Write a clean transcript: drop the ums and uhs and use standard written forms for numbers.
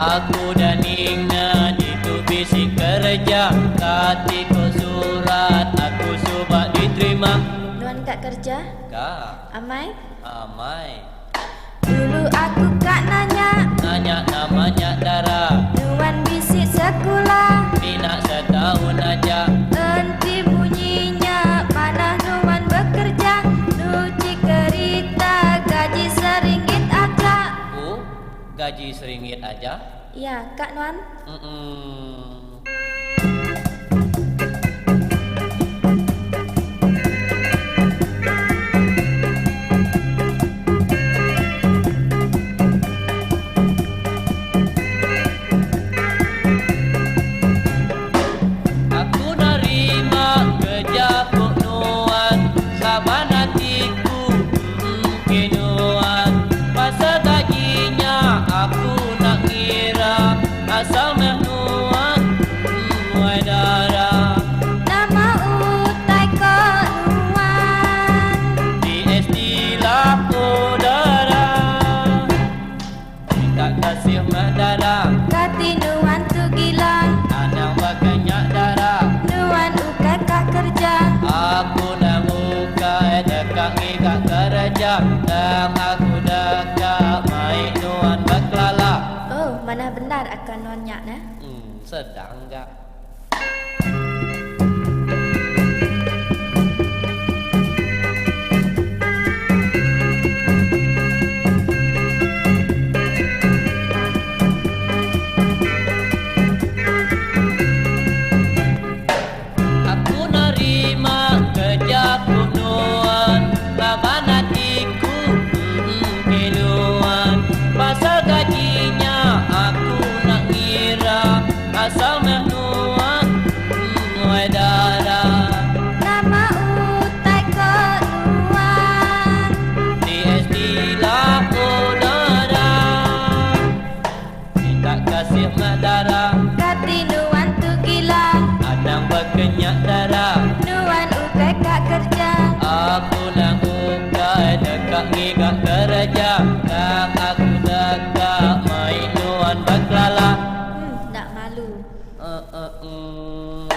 Aku dan Ningna itu bisik kerja, ketika surat aku coba diterima. Nuan kak kerja? Kak, Amai? Amai. Dulu aku kak nanya Namanya Dara, Nuan bisik sekolah, minat setahun aja. enti bunyinya mana Nuan bekerja. Nuci kerita gaji seringgit aja. Oh, gaji seringgit aja? Ya kak Nuan. Aku nerima kerja kok Nuan, saban hatiku kenuan. Pasal gajinya aku nak ngira, asal meh Nuan wai Dara. Nama utai kak Nuan. Di istilah Dara, tak kasih meh Dara. Kati Nuan tu gila, Anang bakanya Dara, Nuan ukai kak kerja. aku nak buka dekat ngigak kerja, dan aku dekat main Nuan baklala. Oh, mana benar akan Nuan nyak nah? Sedang gak? Aku nerima kerja Nuan, laban hatiku keluan. Pasal gajinya aku nak ngira, asal meh Nuan wai Dara. Nama utai kak Nuan. Di istilah Dara, tak kasih meh Dara. Kati Nuan tu gila, Anang berkenyak Dara, Nuan ukai kak kerja. aku nak buka dekat ngigak kerja, dan aku dekat main Nuan baklala. Nak malu. uh, uh, uh.